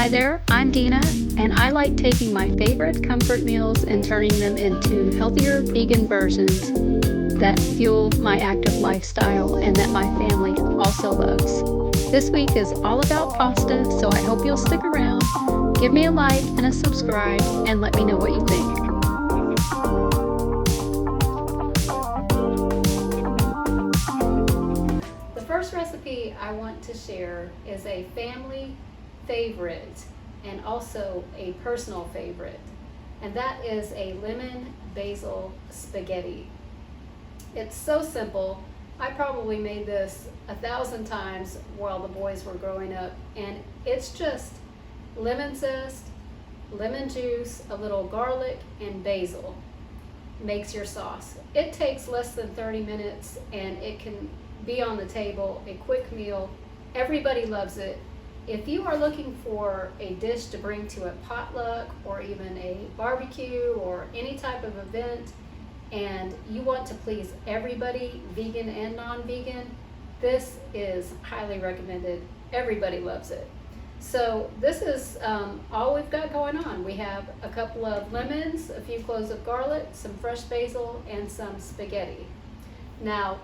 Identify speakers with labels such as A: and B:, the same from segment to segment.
A: Hi there, I'm Dina, and I like taking my favorite comfort meals and turning them into healthier vegan versions that fuel my active lifestyle and that my family also loves. This week is all about pasta, so I hope you'll stick around. Give me a like and a subscribe, and let me know what you think. The first recipe I want to share is a family favorite and also a personal favorite, and that is a lemon basil spaghetti. It's so simple. I probably made this 1,000 times while the boys were growing up, and it's just lemon zest, lemon juice, a little garlic, and basil makes your sauce. It takes less than 30 minutes and it can be on the table, a quick meal. Everybody loves it. If you are looking for a dish to bring to a potluck or even a barbecue or any type of event, and you want to please everybody, vegan and non-vegan, this is highly recommended. Everybody loves it. So this is all we've got going on. We have a couple of lemons, a few cloves of garlic, some fresh basil, and some spaghetti. Now,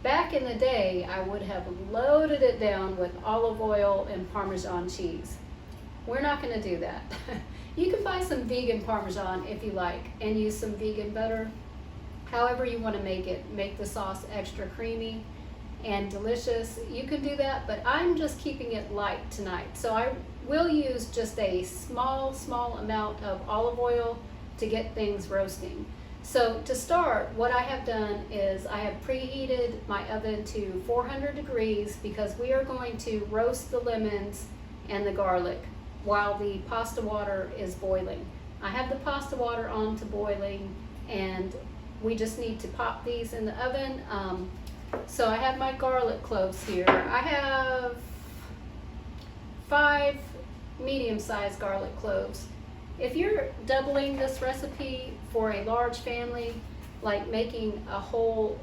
A: back in the day, I would have loaded it down with olive oil and Parmesan cheese. We're not going to do that. You can buy some vegan Parmesan if you like and use some vegan butter. However you want to make it, make the sauce extra creamy and delicious. You can do that, but I'm just keeping it light tonight. So I will use just a small amount of olive oil to get things roasting. So to start, what I have done is I have preheated my oven to 400 degrees because we are going to roast the lemons and the garlic while the pasta water is boiling. I have the pasta water on to boiling, and we just need to pop these in the oven. So I have my garlic cloves here. I have 5 medium-sized garlic cloves. If you're doubling this recipe for a large family, like making a whole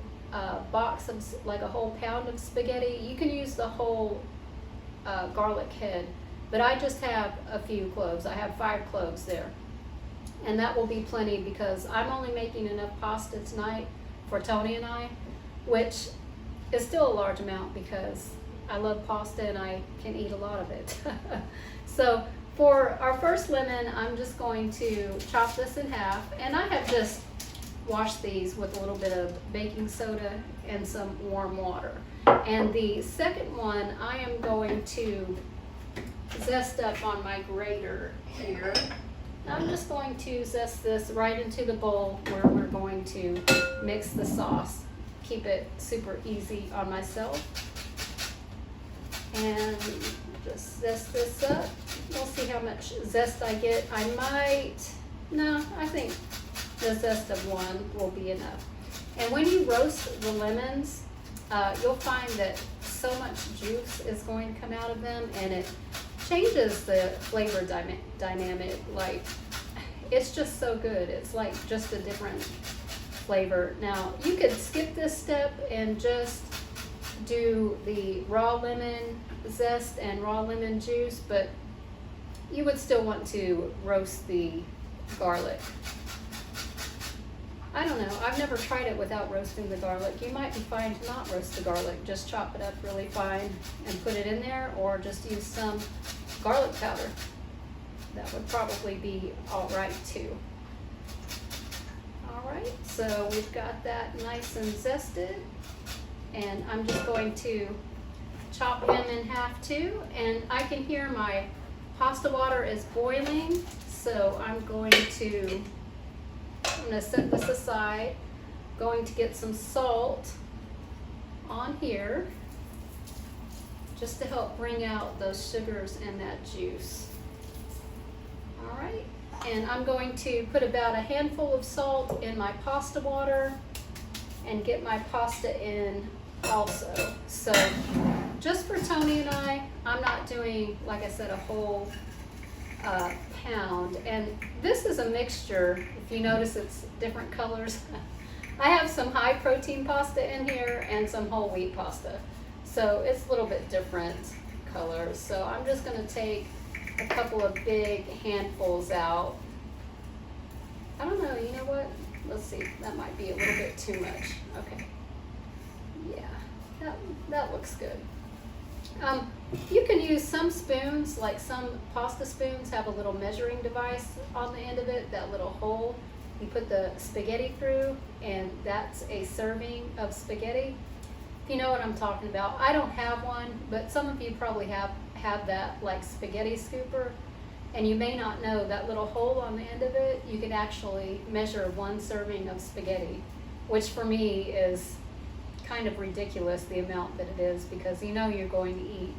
A: box of, like a whole pound of spaghetti, you can use the whole garlic head. But I just have a few cloves. I have 5 cloves there. And that will be plenty because I'm only making enough pasta tonight for Tony and I, which is still a large amount because I love pasta and I can eat a lot of it. So for our first lemon, I'm just going to chop this in half, and I have just washed these with a little bit of baking soda and some warm water. And the second one, I am going to zest up on my grater here. I'm just going to zest this right into the bowl where we're going to mix the sauce. Keep it super easy on myself. And just zest this up. We'll see how much zest I get. I think the zest of 1 will be enough. And when you roast the lemons, you'll find that so much juice is going to come out of them, and it changes the flavor dynamic. Like, it's just so good. It's like just a different flavor. Now, you could skip this step and just do the raw lemon zest and raw lemon juice, but you would still want to roast the garlic. I don't know, I've never tried it without roasting the garlic. You might be fine to not roast the garlic, just chop it up really fine and put it in there, or just use some garlic powder. That would probably be all right too. All right, so we've got that nice and zested, and I'm just going to chop him in half too, and I can hear my pasta water is boiling, so I'm going to set this aside. Going to get some salt on here just to help bring out those sugars and that juice. All right, and I'm going to put about a handful of salt in my pasta water and get my pasta in also. So just for Tony and I'm not doing, like I said, a whole pound. And this is a mixture. If you notice, it's different colors. I have some high protein pasta in here and some whole wheat pasta. So it's a little bit different colors. So I'm just going to take a couple of big handfuls out. I don't know, you know what? Let's see, that might be a little bit too much. Okay. Yeah, that looks good. You can use some spoons, like some pasta spoons have a little measuring device on the end of it, that little hole. You put the spaghetti through, and that's a serving of spaghetti. If you know what I'm talking about. I don't have one, but some of you probably have that, like spaghetti scooper. And you may not know that little hole on the end of it, you can actually measure one serving of spaghetti, which for me is kind of ridiculous, the amount that it is, because you know you're going to eat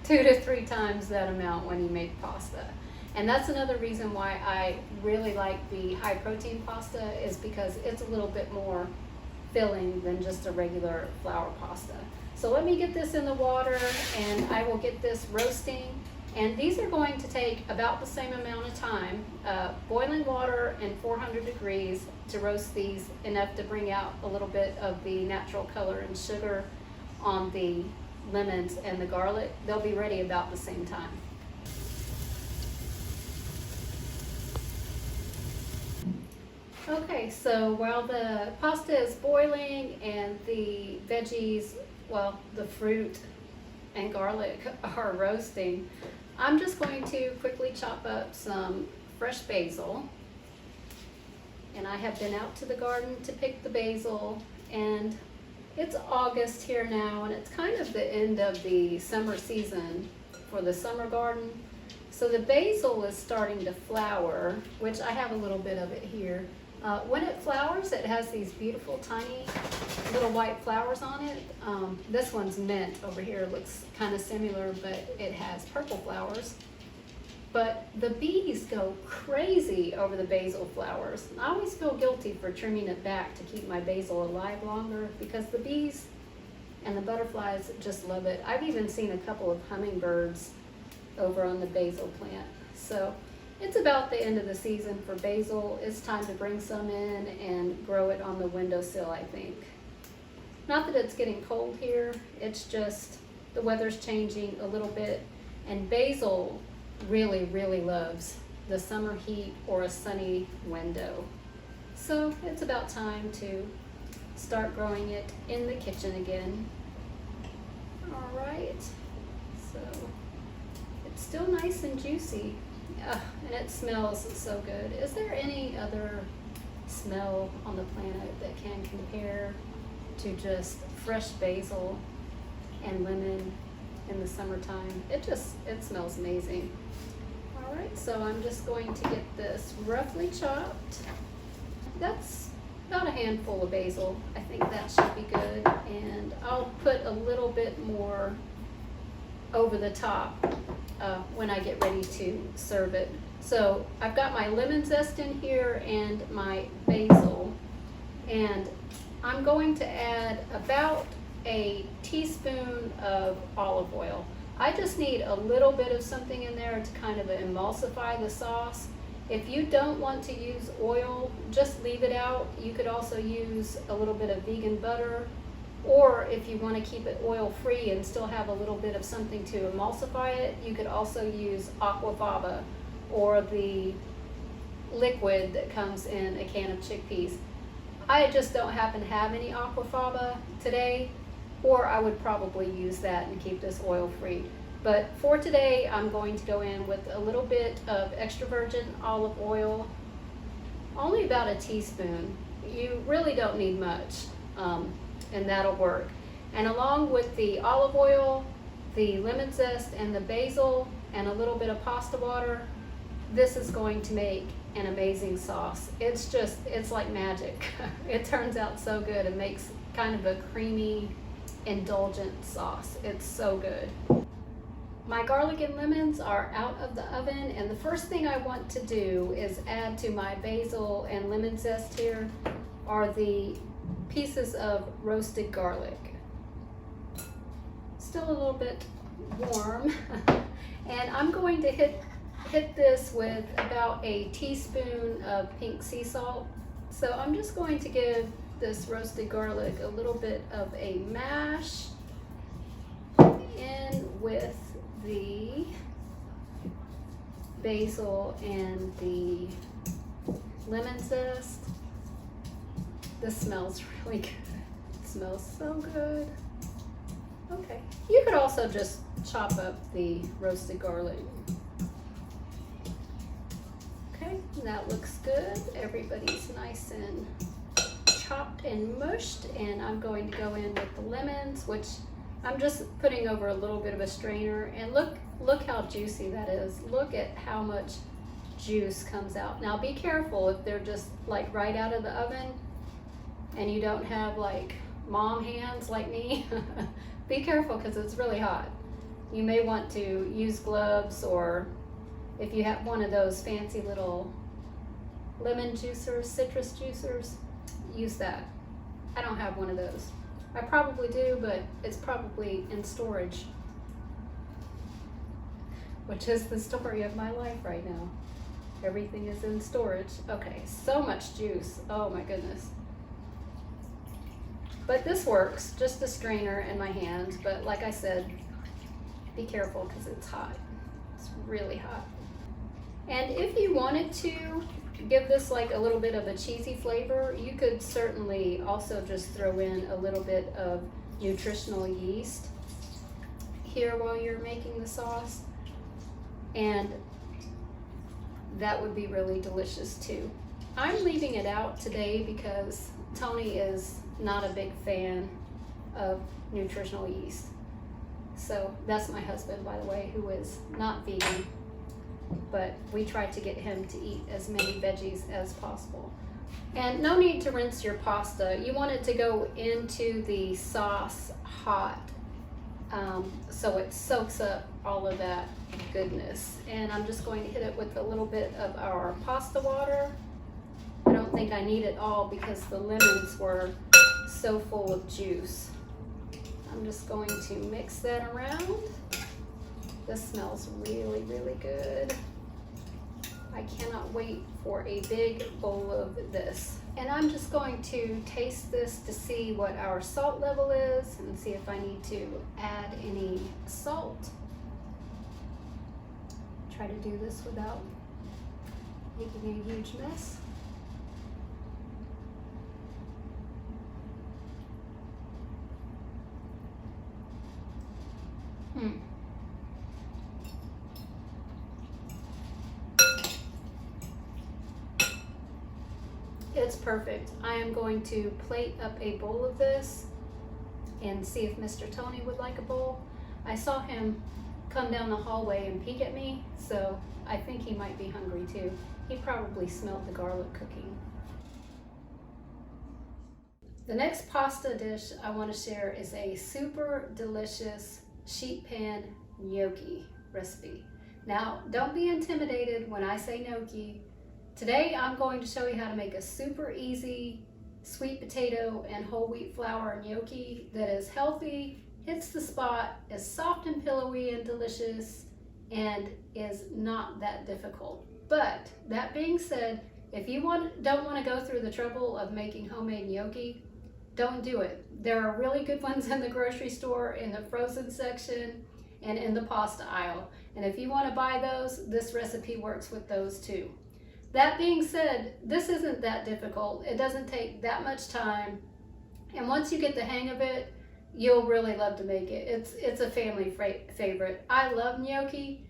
A: 2 to 3 times that amount when you make pasta. And that's another reason why I really like the high protein pasta, is because it's a little bit more filling than just a regular flour pasta. So let me get this in the water and I will get this roasting. And these are going to take about the same amount of time, boiling water and 400 degrees to roast these, enough to bring out a little bit of the natural color and sugar on the lemons and the garlic. They'll be ready about the same time. Okay, so while the pasta is boiling and the veggies, well, the fruit and garlic are roasting, I'm just going to quickly chop up some fresh basil. And I have been out to the garden to pick the basil, and it's August here now, and it's kind of the end of the summer season for the summer garden. So the basil is starting to flower, which I have a little bit of it here. When it flowers, it has these beautiful tiny little white flowers on it. This one's mint over here, looks kind of similar, but it has purple flowers. But the bees go crazy over the basil flowers. I always feel guilty for trimming it back to keep my basil alive longer, because the bees and the butterflies just love it. I've even seen a couple of hummingbirds over on the basil plant. So it's about the end of the season for basil. It's time to bring some in and grow it on the windowsill, I think. Not that it's getting cold here, it's just the weather's changing a little bit, and basil really, really loves the summer heat or a sunny window. So it's about time to start growing it in the kitchen again. All right, so it's still nice and juicy. And it smells so good. Is there any other smell on the planet that can compare to just fresh basil and lemon in the summertime? It smells amazing. All right, so I'm just going to get this roughly chopped. That's about a handful of basil. I think that should be good. And I'll put a little bit more over the top when I get ready to serve it. So I've got my lemon zest in here and my basil, and I'm going to add about a teaspoon of olive oil. I just need a little bit of something in there to kind of emulsify the sauce. If you don't want to use oil, just leave it out. You could also use a little bit of vegan butter, or if you want to keep it oil-free and still have a little bit of something to emulsify it, you could also use aquafaba, or the liquid that comes in a can of chickpeas. I just don't happen to have any aquafaba today, or I would probably use that and keep this oil-free. But for today, I'm going to go in with a little bit of extra virgin olive oil, only about a teaspoon. You really don't need much. And that'll work. And along with the olive oil, the lemon zest, and the basil, and a little bit of pasta water, this is going to make an amazing sauce. It's like magic. It turns out so good. It makes kind of a creamy, indulgent sauce. It's so good. My garlic and lemons are out of the oven, and the first thing I want to do is add to my basil and lemon zest here are the pieces of roasted garlic. Still a little bit warm. And I'm going to hit this with about a teaspoon of pink sea salt. So I'm just going to give this roasted garlic a little bit of a mash in with the basil and the lemon zest. This smells really good. It smells so good. Okay, you could also just chop up the roasted garlic. Okay, that looks good. Everybody's nice and chopped and mushed, and I'm going to go in with the lemons, which I'm just putting over a little bit of a strainer, and look how juicy that is. Look at how much juice comes out. Now be careful if they're just like right out of the oven and you don't have like mom hands like me. Be careful because it's really hot. You may want to use gloves, or if you have one of those fancy little lemon juicers, citrus juicers, use that. I don't have one of those. I probably do, but it's probably in storage, which is the story of my life right now. Everything is in storage. Okay, so much juice. Oh my goodness. But this works, just a strainer in my hand. But like I said, be careful because it's hot. It's really hot. And if you wanted to give this like a little bit of a cheesy flavor, you could certainly also just throw in a little bit of nutritional yeast here while you're making the sauce. And that would be really delicious too. I'm leaving it out today because Tony is not a big fan of nutritional yeast. So that's my husband, by the way, who is not vegan, but we try to get him to eat as many veggies as possible. And no need to rinse your pasta. You want it to go into the sauce hot, so it soaks up all of that goodness. And I'm just going to hit it with a little bit of our pasta water. I don't think I need it all because the lemons were so full of juice. I'm just going to mix that around. This smells really, really good. I cannot wait for a big bowl of this. And I'm just going to taste this to see what our salt level is and see if I need to add any salt. Try to do this without making a huge mess. It's perfect. I am going to plate up a bowl of this and see if Mr. Tony would like a bowl. I saw him come down the hallway and peek at me, so I think he might be hungry too. He probably smelled the garlic cooking. The next pasta dish I want to share is a super delicious sheet pan gnocchi recipe. Now, don't be intimidated when I say gnocchi. Today I'm going to show you how to make a super easy sweet potato and whole wheat flour gnocchi that is healthy, hits the spot, is soft and pillowy and delicious, and is not that difficult. But that being said, if you don't want to go through the trouble of making homemade gnocchi, don't do it. There are really good ones in the grocery store, in the frozen section, and in the pasta aisle. And if you want to buy those, this recipe works with those too. That being said, this isn't that difficult. It doesn't take that much time. And once you get the hang of it, you'll really love to make it. It's a family favorite. I love gnocchi.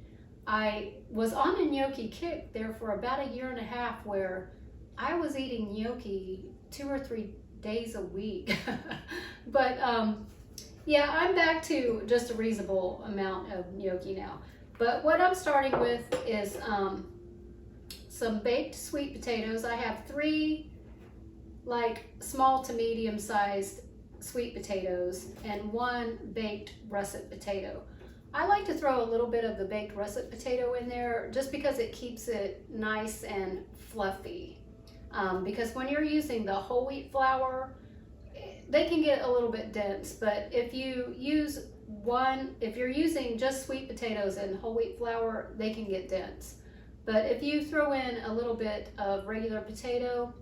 A: I was on a gnocchi kick there for about 1.5 years where I was eating gnocchi 2 or 3 days a week. But yeah, I'm back to just a reasonable amount of gnocchi now. But what I'm starting with is some baked sweet potatoes. I have 3 like small to medium sized sweet potatoes and 1 baked russet potato. I like to throw a little bit of the baked russet potato in there just because it keeps it nice and fluffy. Because when you're using the whole wheat flour, they can get a little bit dense, but if you're using just sweet potatoes and whole wheat flour, they can get dense. But if you throw in a little bit of regular potato,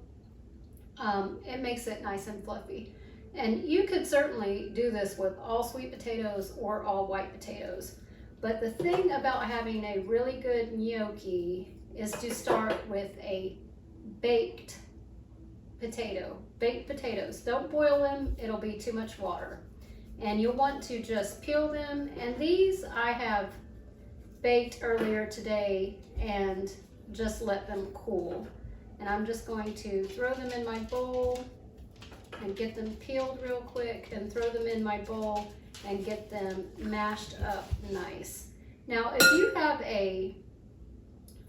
A: it makes it nice and fluffy. And you could certainly do this with all sweet potatoes or all white potatoes. But the thing about having a really good gnocchi is to start with a baked potato. Baked potatoes. Don't boil them, it'll be too much water. And you'll want to just peel them. And these I have baked earlier today and just let them cool. And I'm just going to throw them in my bowl and get them peeled real quick and throw them in my bowl and get them mashed up nice. Now, if you have a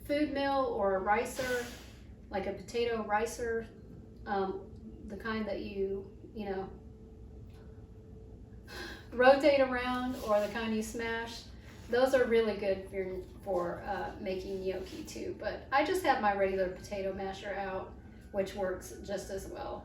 A: food mill or a ricer, like a potato ricer, the kind that you know, rotate around, or the kind you smash, those are really good for making gnocchi too. But I just have my regular potato masher out, which works just as well.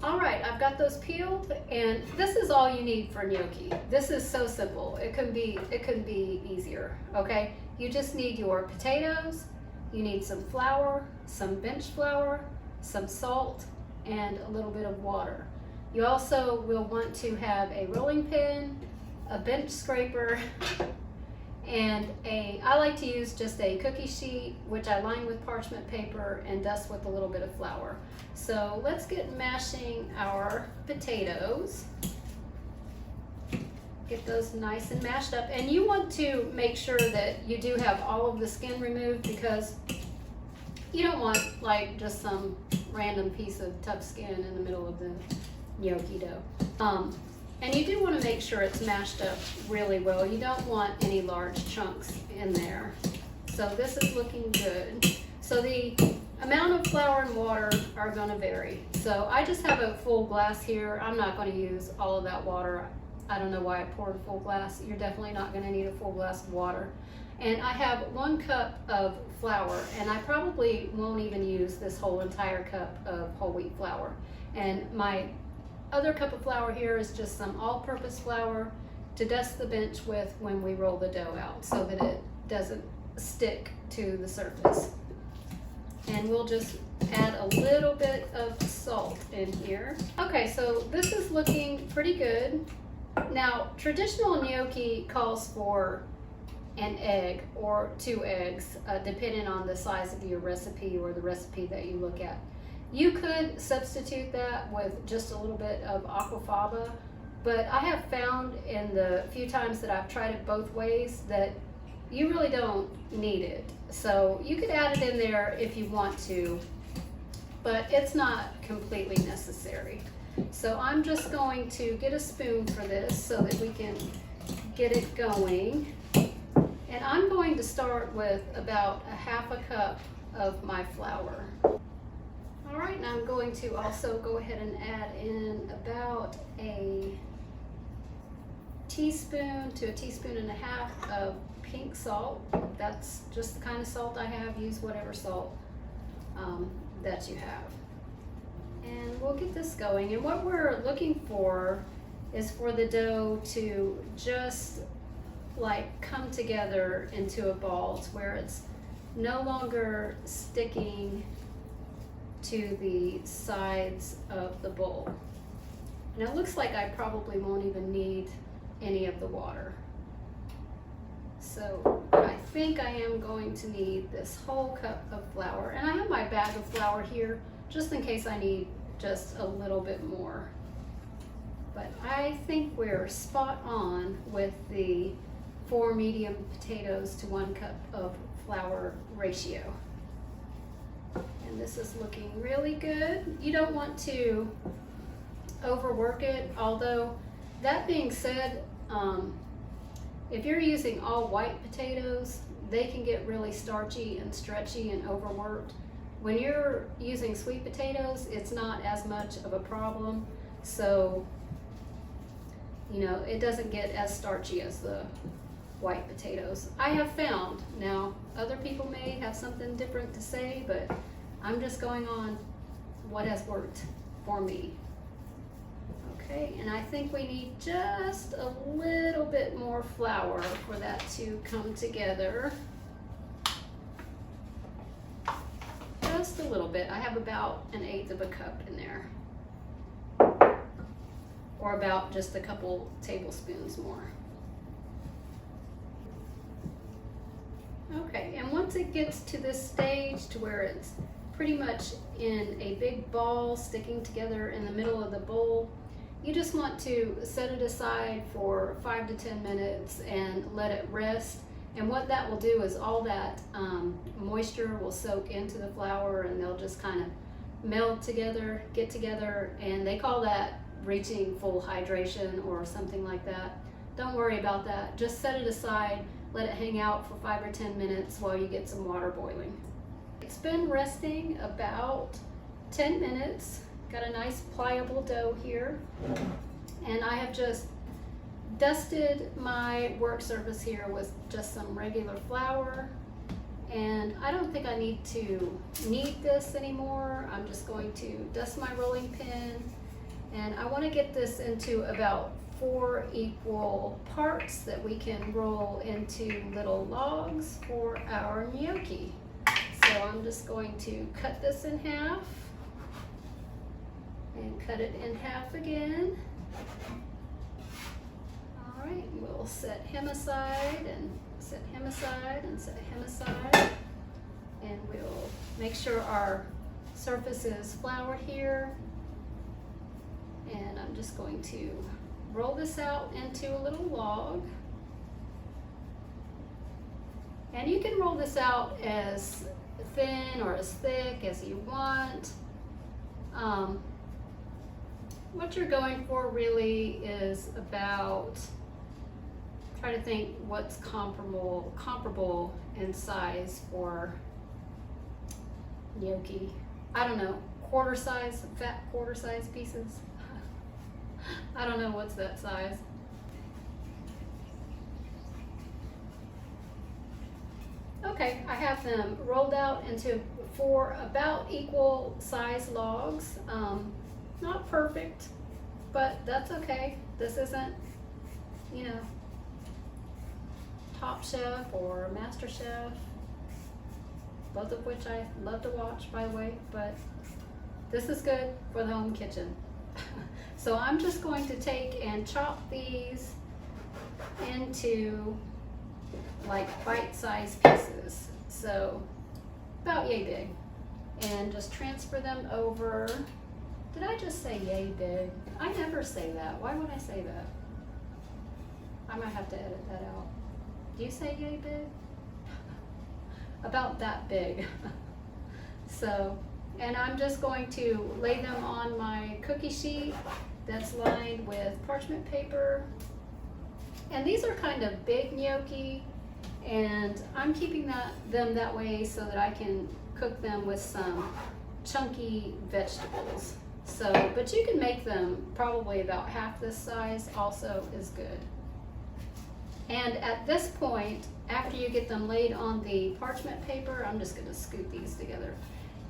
A: All right, I've got those peeled, and this is all you need for gnocchi. This is so simple. It could be easier, okay? You just need your potatoes, you need some flour, some bench flour, some salt, and a little bit of water. You also will want to have a rolling pin, a bench scraper, and I like to use just a cookie sheet, which I line with parchment paper and dust with a little bit of flour. So let's get mashing our potatoes. Get those nice and mashed up. And you want to make sure that you do have all of the skin removed, because you don't want like just some random piece of tough skin in the middle of the gnocchi dough. And you do want to make sure it's mashed up really well. You don't want any large chunks in there. So this is looking good. So the amount of flour and water are going to vary. So I just have a full glass here. I'm not going to use all of that water. I don't know why I poured a full glass. You're definitely not going to need a full glass of water. And I have 1 cup of flour, and I probably won't even use this whole entire cup of whole wheat flour. And my other cup of flour here is just some all-purpose flour to dust the bench with when we roll the dough out, so that it doesn't stick to the surface. And we'll just add a little bit of salt in here. Okay, so this is looking pretty good. Now, traditional gnocchi calls for an egg or 2 eggs, depending on the size of your recipe or the recipe that you look at. You could substitute that with just a little bit of aquafaba, but I have found in the few times that I've tried it both ways that you really don't need it. So you could add it in there if you want to, but it's not completely necessary. So I'm just going to get a spoon for this so that we can get it going. And I'm going to start with about a 1/2 cup of my flour. All right, now I'm going to also go ahead and add in about a teaspoon to a 1.5 teaspoons of pink salt. That's just the kind of salt I have. Use whatever salt that you have. And we'll get this going. And what we're looking for is for the dough to just like come together into a ball to where it's no longer sticking to the sides of the bowl. And it looks like I probably won't even need any of the water. So I think I am going to need this whole cup of flour. And I have my bag of flour here just in case I need just a little bit more. But I think we're spot on with the 4 medium potatoes to 1 cup of flour ratio. And this is looking really good. You don't want to overwork it, although that being said, if you're using all white potatoes, they can get really starchy and stretchy and overworked. When you're using sweet potatoes, it's not as much of a problem. So, you know, it doesn't get as starchy as the white potatoes, I have found. Now, other people may have something different to say, but I'm just going on what has worked for me. Okay, and I think we need just a little bit more flour for that to come together. Just a little bit. I have about 1/8 cup in there. Or about just a couple tablespoons more. once it gets to this stage to where it's pretty much in a big ball sticking together in the middle of the bowl, you just want to set it aside for 5 to 10 minutes and let it rest. And what that will do is all that moisture will soak into the flour, and they'll just kind of meld together, get together, and they call that reaching full hydration or something like that. Don't worry about that. Just set it aside, let it hang out for 5 or 10 minutes while you get some water boiling. It's been resting about 10 minutes. Got a nice pliable dough here, and I have just dusted my work surface here with just some regular flour, and I don't think I need to knead this anymore. I'm just going to dust my rolling pin, and I want to get this into about 4 equal parts that we can roll into little logs for our gnocchi. So I'm just going to cut this in half and cut it in half again. All right, we'll set him aside and set him aside and set him aside. And we'll make sure our surface is floured here. And I'm just going to roll this out into a little log. And you can roll this out as thin or as thick as you want. What you're going for really is about, try to think what's comparable in size for gnocchi. I don't know, quarter size, fat quarter size pieces. I don't know what's that size. Okay, I have them rolled out into 4 about equal size logs. Not perfect, but that's okay. This isn't, you know, Top Chef or Master Chef, both of which I love to watch, by the way, but this is good for the home kitchen. So I'm just going to take and chop these into like bite-sized pieces, so about yay big, and just transfer them over. Did I just say yay big? I never say that. Why would I say that? I might have to edit that out. Do you say yay big? About that big. So, and I'm just going to lay them on my cookie sheet that's lined with parchment paper. And these are kind of big gnocchi, and I'm keeping them that way so that I can cook them with some chunky vegetables. So, but you can make them probably about half this size also is good. And at this point, after you get them laid on the parchment paper, I'm just going to scoop these together.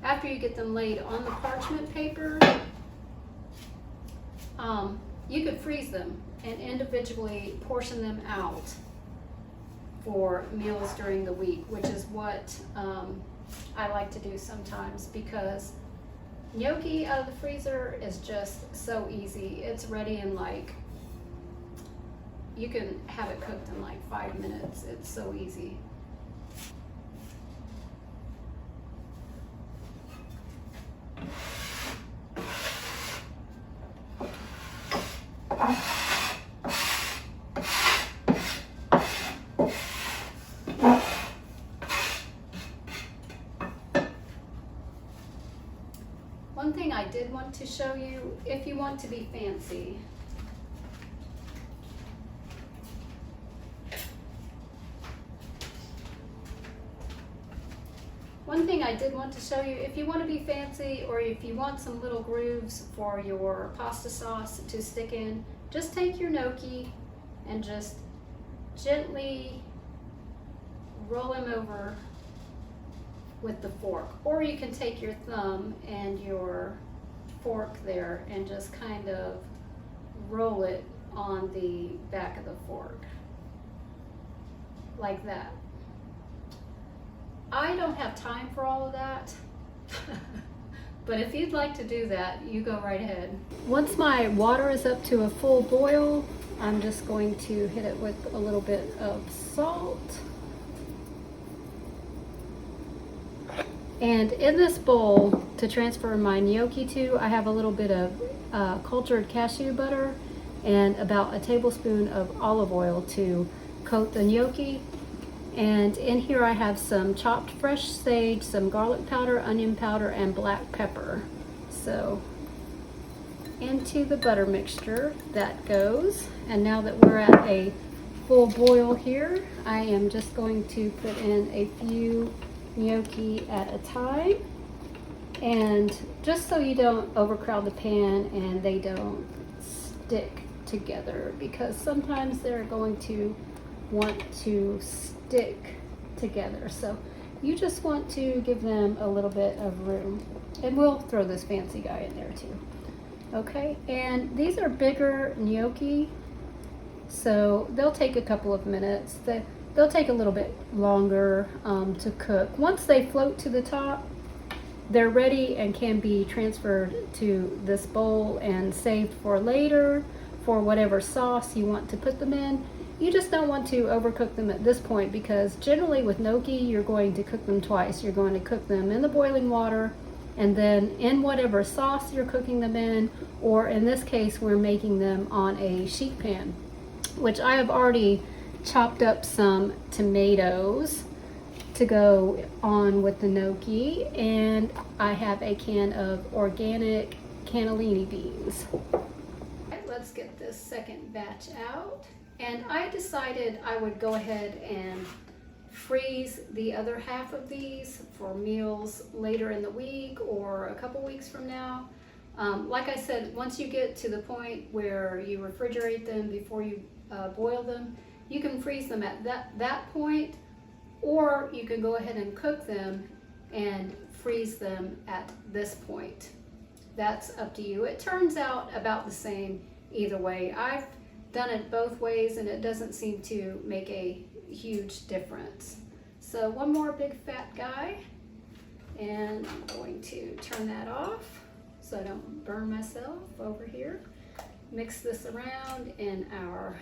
A: After you get them laid on the parchment paper, you could freeze them and individually portion them out for meals during the week, which is what I like to do sometimes, because gnocchi out of the freezer is just so easy. It's ready in like, you can have it cooked in like 5 minutes. It's so easy. One thing I did want to show you, if you want to be fancy, or if you want some little grooves for your pasta sauce to stick in, just take your gnocchi and just gently roll them over with the fork. Or you can take your thumb and your fork there and just kind of roll it on the back of the fork, like that. I don't have time for all of that, but if you'd like to do that, you go right ahead. Once my water is up to a full boil, I'm just going to hit it with a little bit of salt. And in this bowl to transfer my gnocchi to, I have a little bit of cultured cashew butter and about a tablespoon of olive oil to coat the gnocchi. And in here I have some chopped fresh sage, some garlic powder, onion powder, and black pepper. So into the butter mixture that goes. And now that we're at a full boil here, I am just going to put in a few gnocchi at a time. And just so you don't overcrowd the pan and they don't stick together, because sometimes they're going to want to stick together. So you just want to give them a little bit of room. And we'll throw this fancy guy in there too. Okay, and these are bigger gnocchi, so they'll take a couple of minutes. They'll take a little bit longer to cook. Once they float to the top, they're ready and can be transferred to this bowl and saved for later for whatever sauce you want to put them in. You just don't want to overcook them at this point, because generally with gnocchi, you're going to cook them twice. You're going to cook them in the boiling water and then in whatever sauce you're cooking them in, or in this case, we're making them on a sheet pan, which I have already chopped up some tomatoes to go on with the gnocchi, and I have a can of organic cannellini beans. Let's get this second batch out. And I decided I would go ahead and freeze the other half of these for meals later in the week or a couple weeks from now. Like I said, once you get to the point where you refrigerate them before you boil them, you can freeze them at that point, or you can go ahead and cook them and freeze them at this point. That's up to you. It turns out about the same either way. I've done it both ways and it doesn't seem to make a huge difference. So one more big fat guy, and I'm going to turn that off so I don't burn myself over here. Mix this around in our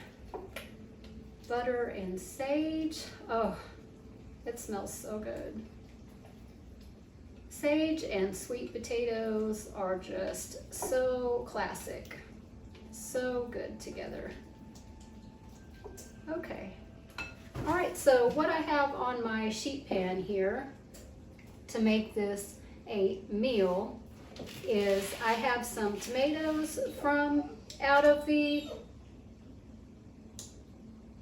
A: butter and sage. Oh, it smells so good. Sage and sweet potatoes are just so classic. So good together. Okay. All right, so what I have on my sheet pan here to make this a meal is I have some tomatoes from out of the,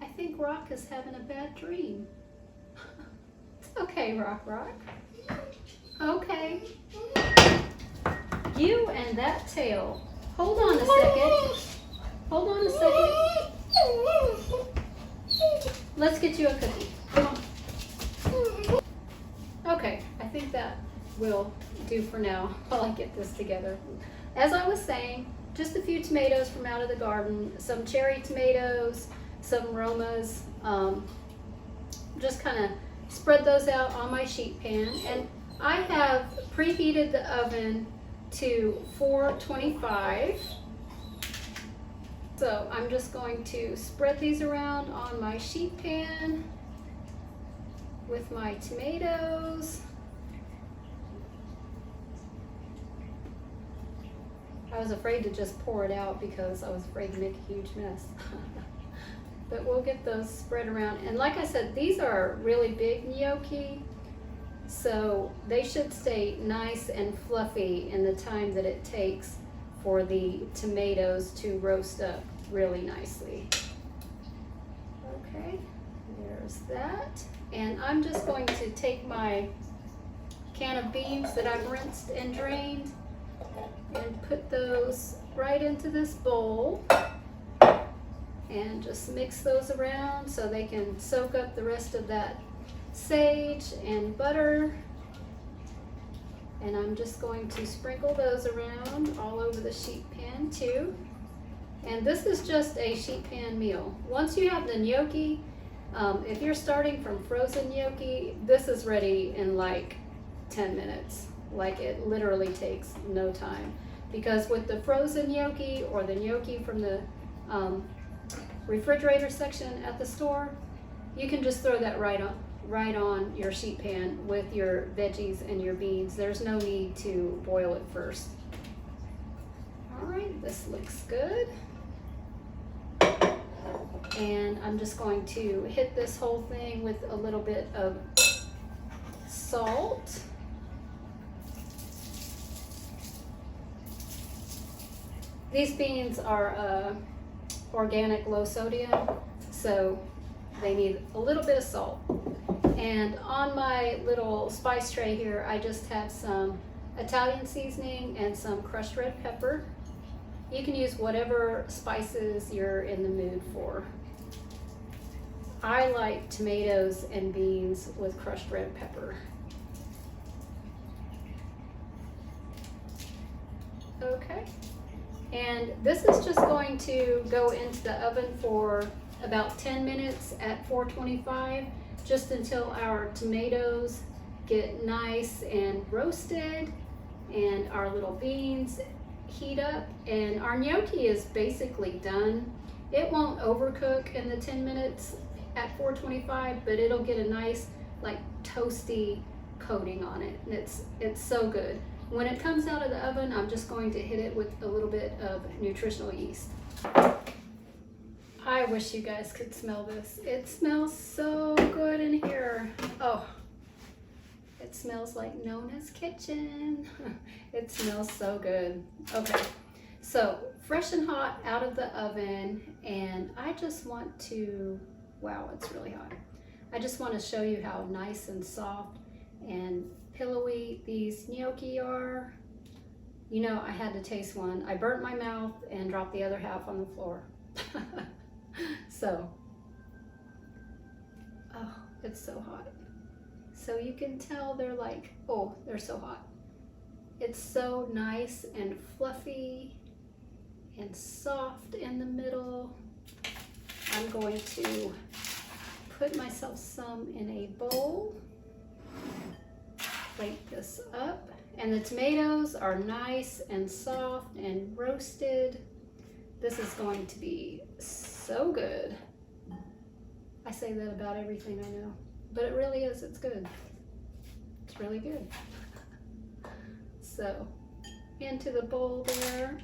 A: I think Rock is having a bad dream. Okay, Rock. Okay. You and that tail. Hold on a second. Hold on a second. Let's get you a cookie. Come on. Okay, I think that will do for now while I get this together. As I was saying, just a few tomatoes from out of the garden, some cherry tomatoes, some Romas. Just kind of spread those out on my sheet pan. And I have preheated the oven to 425. So I'm just going to spread these around on my sheet pan with my tomatoes. I was afraid to just pour it out because I was afraid to make a huge mess. But we'll get those spread around. And like I said, these are really big gnocchi, so they should stay nice and fluffy in the time that it takes for the tomatoes to roast up really nicely. Okay, there's that. And I'm just going to take my can of beans that I've rinsed and drained and put those right into this bowl and just mix those around so they can soak up the rest of that sage and butter. And I'm just going to sprinkle those around all over the sheet pan too. And this is just a sheet pan meal. Once you have the gnocchi, if you're starting from frozen gnocchi, this is ready in like 10 minutes. Like, it literally takes no time. Because with the frozen gnocchi or the gnocchi from the refrigerator section at the store, you can just throw that right right on your sheet pan with your veggies and your beans. There's no need to boil it first. All right, this looks good. And I'm just going to hit this whole thing with a little bit of salt. These beans are organic, low sodium, so they need a little bit of salt. And on my little spice tray here, I just have some Italian seasoning and some crushed red pepper. You can use whatever spices you're in the mood for. I like tomatoes and beans with crushed red pepper. Okay, and this is just going to go into the oven for about 10 minutes at 425, just until our tomatoes get nice and roasted and our little beans heat up, and our gnocchi is basically done. It won't overcook in the 10 minutes at 425, but it'll get a nice like toasty coating on it, and it's so good. When it comes out of the oven, I'm just going to hit it with a little bit of nutritional yeast. I wish you guys could smell this. It smells so good in here. Oh, it smells like Nona's kitchen. It smells so good. Okay, so fresh and hot out of the oven, and I just want to, wow, it's really hot. I just want to show you how nice and soft and pillowy these gnocchi are. You know, I had to taste one. I burnt my mouth and dropped the other half on the floor. So, oh, it's so hot. So you can tell they're like, oh, they're so hot. It's so nice and fluffy and soft in the middle. I'm going to put myself some in a bowl. Plate this up. And the tomatoes are nice and soft and roasted. This is going to be so good. I say that about everything I know, but it really is, it's good. It's really good. So, into the bowl there.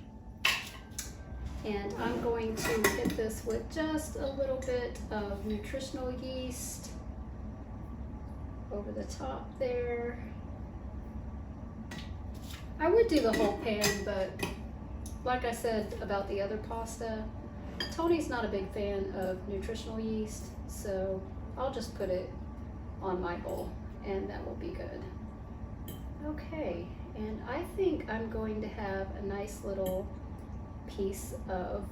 A: And I'm going to hit this with just a little bit of nutritional yeast over the top there. I would do the whole pan, but like I said about the other pasta, Tony's not a big fan of nutritional yeast, so I'll just put it on my bowl and that will be good. Okay, and I think I'm going to have a nice little piece of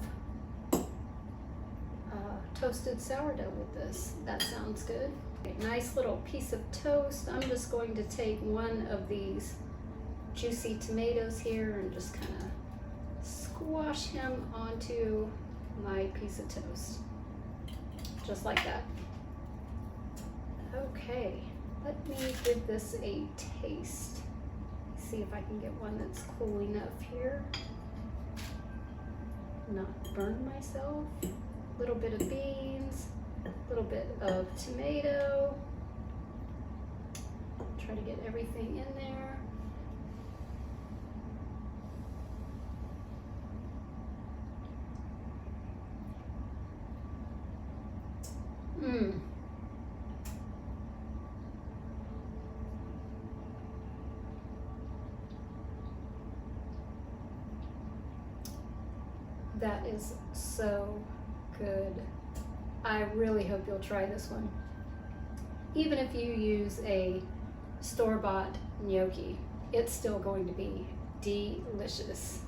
A: toasted sourdough with this. That sounds good. A nice little piece of toast. I'm just going to take one of these juicy tomatoes here and just kind of squash him onto my piece of toast. Just like that. Okay, let me give this a taste. See if I can get one that's cool enough here. Not burn myself. A little bit of beans, a little bit of tomato. Try to get everything in there. That is so good. I really hope you'll try this one. Even if you use a store-bought gnocchi, it's still going to be delicious.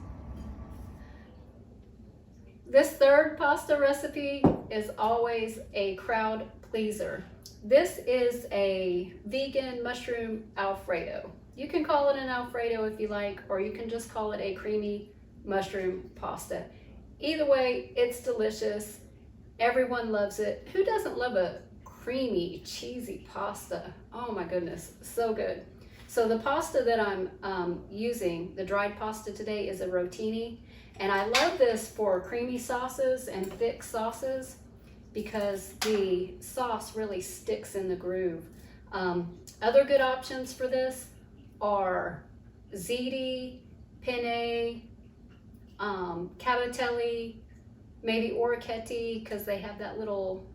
A: This third pasta recipe is always a crowd pleaser. This is a vegan mushroom alfredo. You can call it an alfredo if you like, or you can just call it a creamy mushroom pasta. Either way, it's delicious. Everyone loves it. Who doesn't love a creamy, cheesy pasta? Oh my goodness, so good. So the pasta that I'm using, the dried pasta today, is a rotini. And I love this for creamy sauces and thick sauces. because the sauce really sticks in the groove. Other good options for this are ziti, penne, cavatelli, maybe orecchiette, because they have that little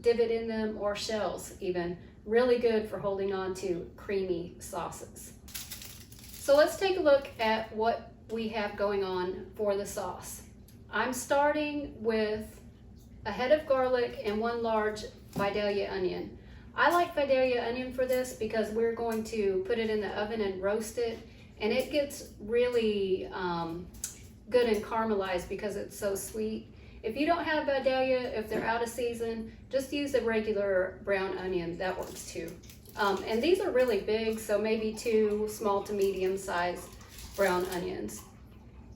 A: divot in them, or shells even. Really good for holding on to creamy sauces. So let's take a look at what we have going on for the sauce. I'm starting with a head of garlic and 1 large Vidalia onion. I like Vidalia onion for this because we're going to put it in the oven and roast it, and it gets really good and caramelized because it's so sweet. If you don't have Vidalia, if they're out of season, just use a regular brown onion, that works too. And these are really big, so maybe 2 small to medium sized brown onions.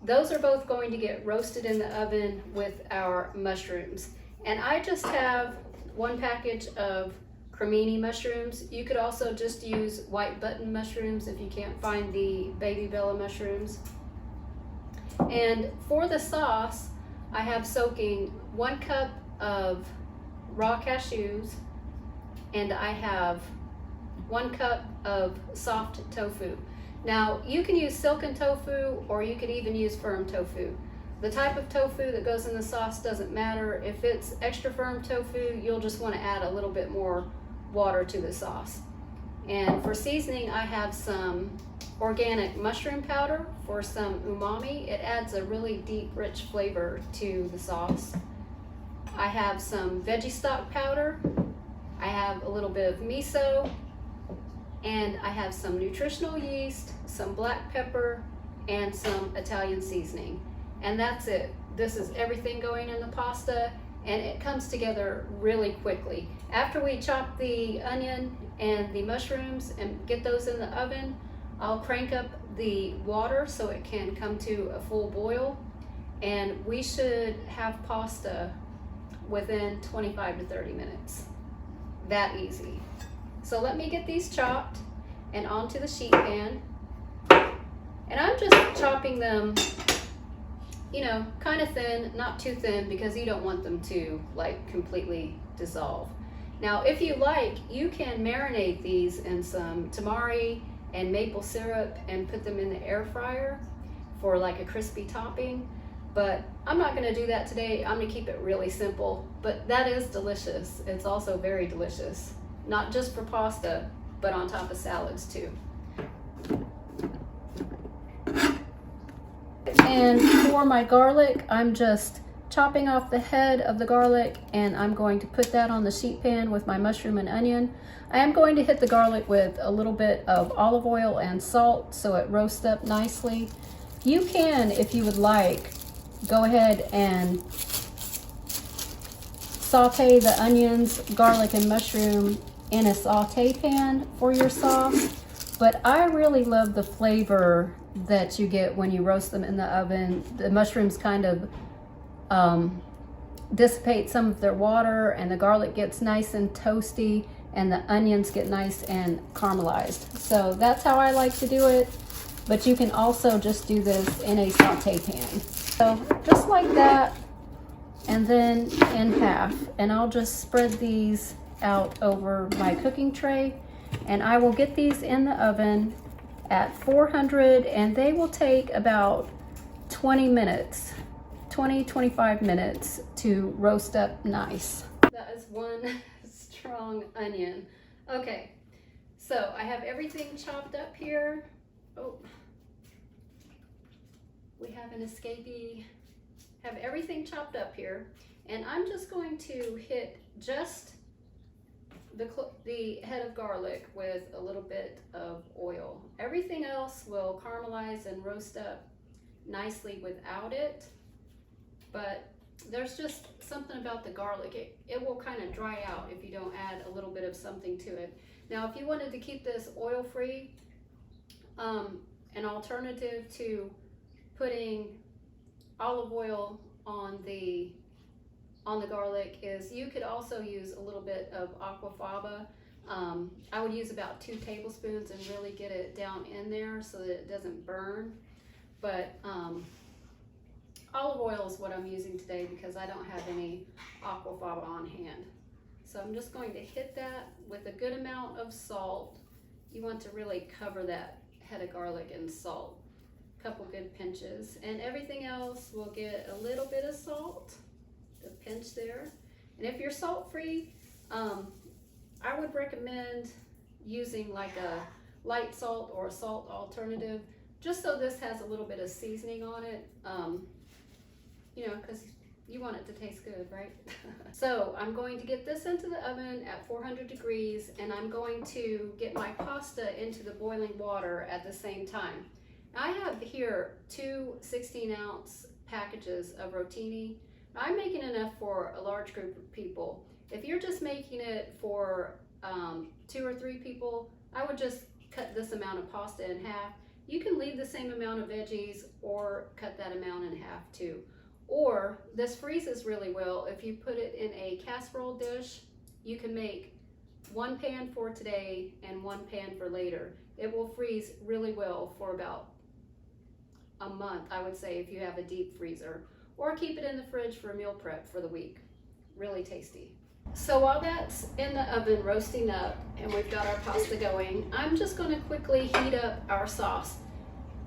A: Those are both going to get roasted in the oven with our mushrooms. And I just have 1 package of cremini mushrooms. You could also just use white button mushrooms if you can't find the baby bella mushrooms. And for the sauce, I have soaking 1 cup of raw cashews, and I have 1 cup of soft tofu. Now, you can use silken tofu, or you could even use firm tofu. The type of tofu that goes in the sauce doesn't matter. If it's extra firm tofu, you'll just want to add a little bit more water to the sauce. And for seasoning, I have some organic mushroom powder for some umami. It adds a really deep, rich flavor to the sauce. I have some veggie stock powder. I have a little bit of miso, and I have some nutritional yeast, some black pepper, and some Italian seasoning. And that's it. This is everything going in the pasta, and it comes together really quickly. After we chop the onion and the mushrooms and get those in the oven, I'll crank up the water so it can come to a full boil, and we should have pasta within 25 to 30 minutes. That easy. So let me get these chopped and onto the sheet pan. And I'm just chopping them, you know, kind of thin, not too thin, because you don't want them to like completely dissolve. Now, if you like, you can marinate these in some tamari and maple syrup and put them in the air fryer for like a crispy topping. But I'm not gonna do that today. I'm gonna keep it really simple, but that is delicious. It's also very delicious, not just for pasta, but on top of salads too. And for my garlic, I'm just chopping off the head of the garlic, and I'm going to put that on the sheet pan with my mushroom and onion. I am going to hit the garlic with a little bit of olive oil and salt so it roasts up nicely. You can, if you would like, go ahead and saute the onions, garlic, and mushroom in a saute pan for your sauce, but I really love the flavor that you get when you roast them in the oven. The mushrooms kind of dissipate some of their water, and the garlic gets nice and toasty, and the onions get nice and caramelized. So that's how I like to do it, but you can also just do this in a saute pan. So just like that, and then in half, and I'll just spread these out over my cooking tray, and I will get these in the oven at 400, and they will take about 20 minutes, 25 minutes to roast up nice. That is 1 strong onion. Okay, so I have everything chopped up here. Oh, we have an escapee. Have everything chopped up here, and I'm just going to hit just the head of garlic with a little bit of oil. Everything else will caramelize and roast up nicely without it, but there's just something about the garlic. It will kind of dry out if you don't add a little bit of something to it. Now, if you wanted to keep this oil-free, an alternative to putting olive oil on the garlic is you could also use a little bit of aquafaba. I would use about 2 tablespoons and really get it down in there so that it doesn't burn. But Olive oil is what I'm using today because I don't have any aquafaba on hand. So I'm just going to hit that with a good amount of salt. You want to really cover that head of garlic in salt. A couple good pinches, and everything else will get a little bit of salt, the pinch there. And if you're salt free, I would recommend using like a light salt or a salt alternative, just so this has a little bit of seasoning on it, you know, because you want it to taste good, right? So I'm going to get this into the oven at 400 degrees, and I'm going to get my pasta into the boiling water at the same time. Now I have here two 16-ounce packages of rotini. I'm making enough for a large group of people. If you're just making it for 2 or 3 people, I would just cut this amount of pasta in half. You can leave the same amount of veggies or cut that amount in half too. Or this freezes really well. If you put it in a casserole dish, you can make 1 pan for today and 1 pan for later. It will freeze really well for about a month, I would say, if you have a deep freezer. Or keep it in the fridge for meal prep for the week. Really tasty. So while that's in the oven roasting up and we've got our pasta going, I'm just going to quickly heat up our sauce.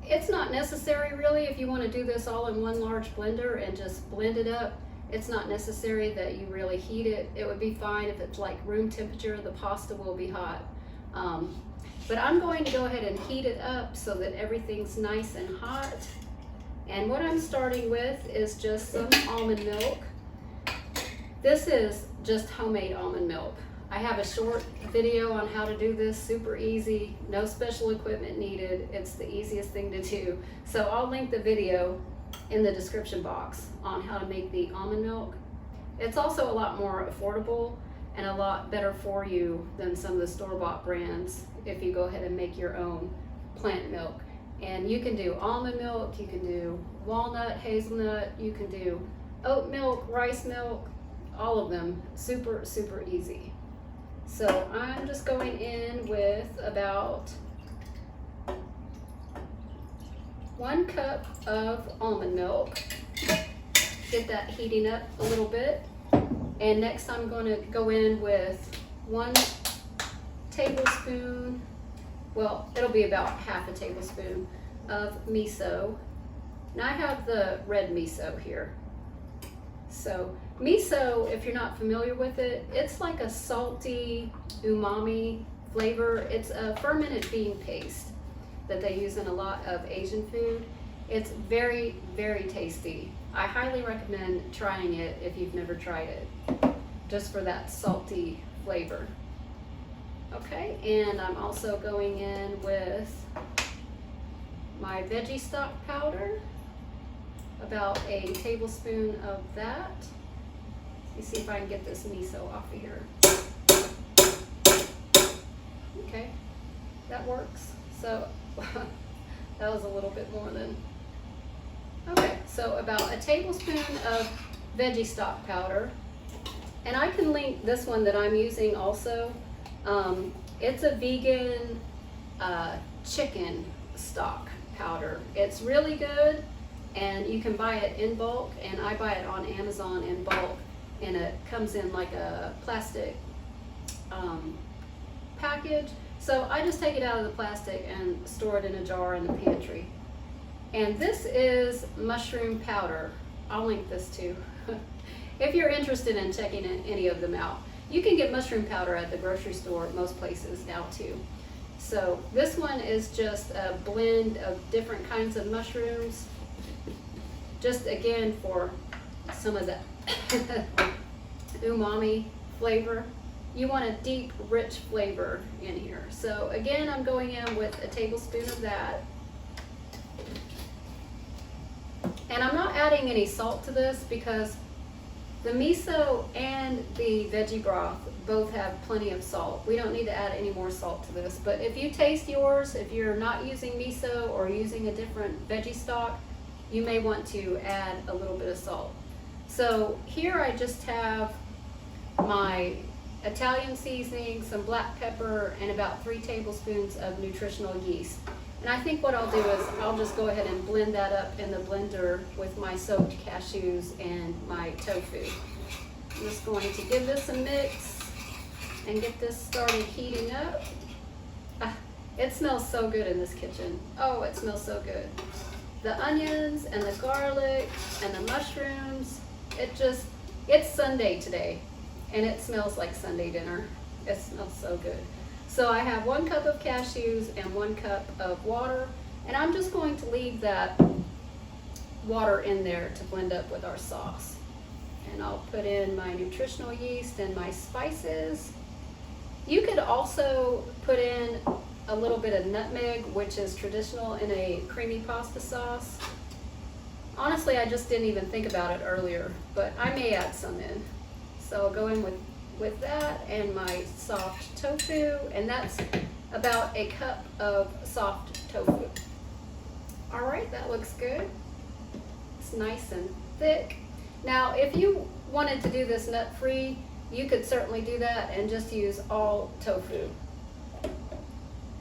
A: It's not necessary really if you want to do this all in one large blender and just blend it up. It's not necessary that you really heat it. It would be fine if it's like room temperature. The pasta will be hot. But I'm going to go ahead and heat it up so that everything's nice and hot. And what I'm starting with is just some almond milk. This is just homemade almond milk. I have a short video on how to do this, super easy, no special equipment needed. It's the easiest thing to do. So I'll link the video in the description box on how to make the almond milk. It's also a lot more affordable and a lot better for you than some of the store-bought brands if you go ahead and make your own plant milk. And you can do almond milk, you can do walnut, hazelnut, you can do oat milk, rice milk, all of them, super, super easy. So I'm just going in with about 1 cup of almond milk. Get that heating up a little bit. And next I'm going to go in with 1 tablespoon, well, it'll be about half a tablespoon of miso. Now I have the red miso here. So miso, if you're not familiar with it, it's like a salty umami flavor. It's a fermented bean paste that they use in a lot of Asian food. It's very, very tasty. I highly recommend trying it if you've never tried it, just for that salty flavor. Okay, and I'm also going in with my veggie stock powder, about a tablespoon of that. Let me see if I can get this miso off of here. Okay, that works. So that was a little bit more than, okay, so about a tablespoon of veggie stock powder. And I can link this one that I'm using also. It's a vegan chicken stock powder. It's really good, and you can buy it in bulk, and I buy it on Amazon in bulk, and it comes in like a plastic package. So I just take it out of the plastic and store it in a jar in the pantry. And this is mushroom powder. I'll link this too. If you're interested in checking any of them out. You can get mushroom powder at the grocery store, most places now too. So this one is just a blend of different kinds of mushrooms. Just again for some of the umami flavor. You want a deep, rich flavor in here. So again, I'm going in with a tablespoon of that. And I'm not adding any salt to this because the miso and the veggie broth both have plenty of salt. We don't need to add any more salt to this. But if you taste yours, if you're not using miso or using a different veggie stock, you may want to add a little bit of salt. So here I just have my Italian seasoning, some black pepper, and about 3 tablespoons of nutritional yeast. And I think what I'll do is I'll just go ahead and blend that up in the blender with my soaked cashews and my tofu. I'm just going to give this a mix and get this started heating up. It smells so good in this kitchen. Oh, it smells so good. The onions and the garlic and the mushrooms, it's Sunday today and it smells like Sunday dinner. It smells so good. So I have 1 cup of cashews and 1 cup of water, and I'm just going to leave that water in there to blend up with our sauce. And I'll put in my nutritional yeast and my spices. You could also put in a little bit of nutmeg, which is traditional in a creamy pasta sauce. Honestly, I just didn't even think about it earlier, but I may add some in. So I'll go in with that and my soft tofu, and that's about a cup of soft tofu. All right, that looks good. It's nice and thick. Now, if you wanted to do this nut-free, you could certainly do that and just use all tofu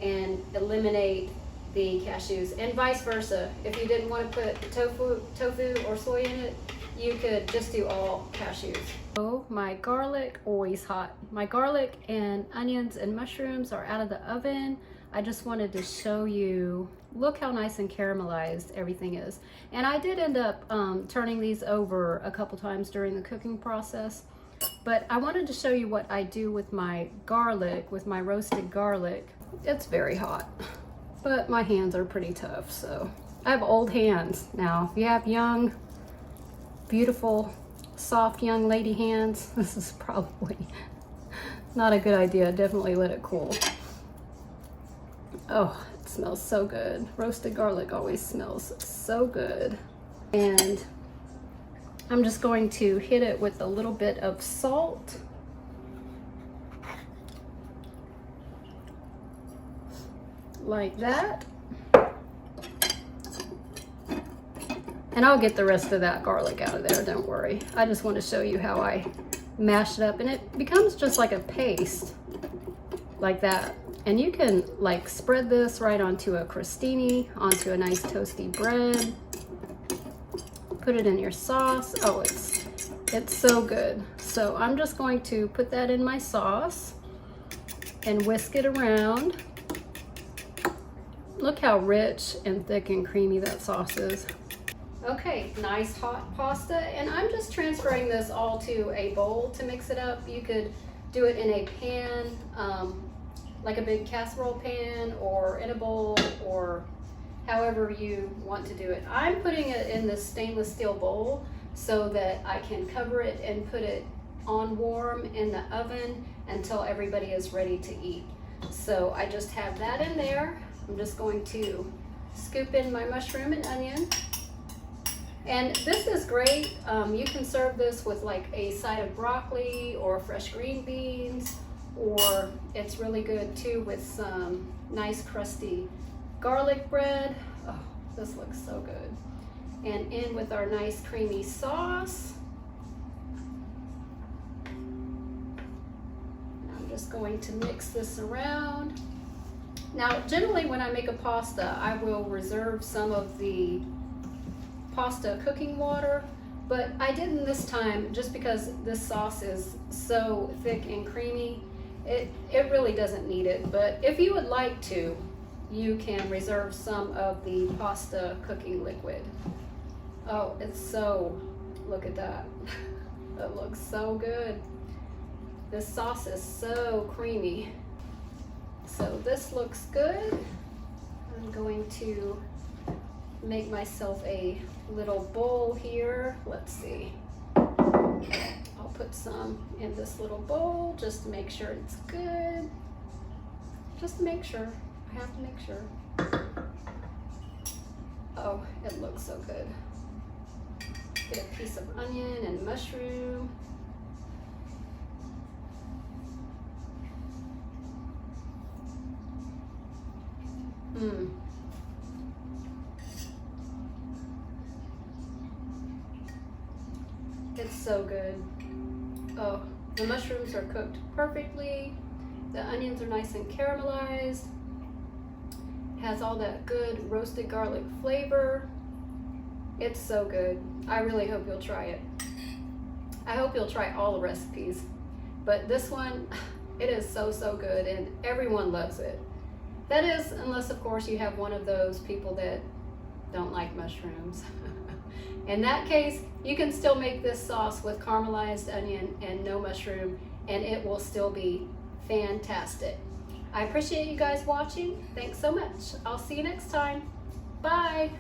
A: and eliminate the cashews, and vice versa. If you didn't want to put tofu or soy in it, you could just do all cashews. Oh, my garlic, always hot. My garlic and onions and mushrooms are out of the oven. I just wanted to show you, look how nice and caramelized everything is. And I did end up turning these over a couple times during the cooking process, but I wanted to show you what I do with my garlic, with my roasted garlic. It's very hot, but my hands are pretty tough, so I have old hands. Now, if you have young, beautiful, soft young lady hands, this is probably not a good idea. Definitely let it cool. Oh, it smells so good. Roasted garlic always smells so good. And I'm just going to hit it with a little bit of salt. Like that. And I'll get the rest of that garlic out of there, don't worry. I just want to show you how I mash it up, and it becomes just like a paste, like that. And you can like spread this right onto a crostini, onto a nice toasty bread. Put it in your sauce. Oh, it's so good. So I'm just going to put that in my sauce and whisk it around. Look how rich and thick and creamy that sauce is. Okay, nice hot pasta, and I'm just transferring this all to a bowl to mix it up. You could do it in a pan, like a big casserole pan, or in a bowl, or however you want to do it. I'm putting it in this stainless steel bowl so that I can cover it and put it on warm in the oven until everybody is ready to eat. So I just have that in there. I'm just going to scoop in my mushroom and onion. And this is great. You can serve this with like a side of broccoli or fresh green beans, or it's really good too with some nice crusty garlic bread. Oh, this looks so good. And in with our nice creamy sauce. I'm just going to mix this around. Now, generally when I make a pasta, I will reserve some of the pasta cooking water, but I didn't this time just because this sauce is so thick and creamy. It really doesn't need it, but if you would like to, you can reserve some of the pasta cooking liquid. Oh, it's so, look at that. That looks so good. This sauce is so creamy. So this looks good. I'm going to make myself a little bowl here. Let's see. I'll put some in this little bowl just to make sure it's good. Just to make sure. I have to make sure. Oh, it looks so good. Get a piece of onion and mushroom. It's so good. Oh, the mushrooms are cooked perfectly. The onions are nice and caramelized. Has all that good roasted garlic flavor. It's so good. I really hope you'll try it. I hope you'll try all the recipes, but this one, it is so, so good, and everyone loves it. That is, unless of course you have one of those people that don't like mushrooms. In that case, you can still make this sauce with caramelized onion and no mushroom, and it will still be fantastic. I appreciate you guys watching. Thanks so much. I'll see you next time. Bye.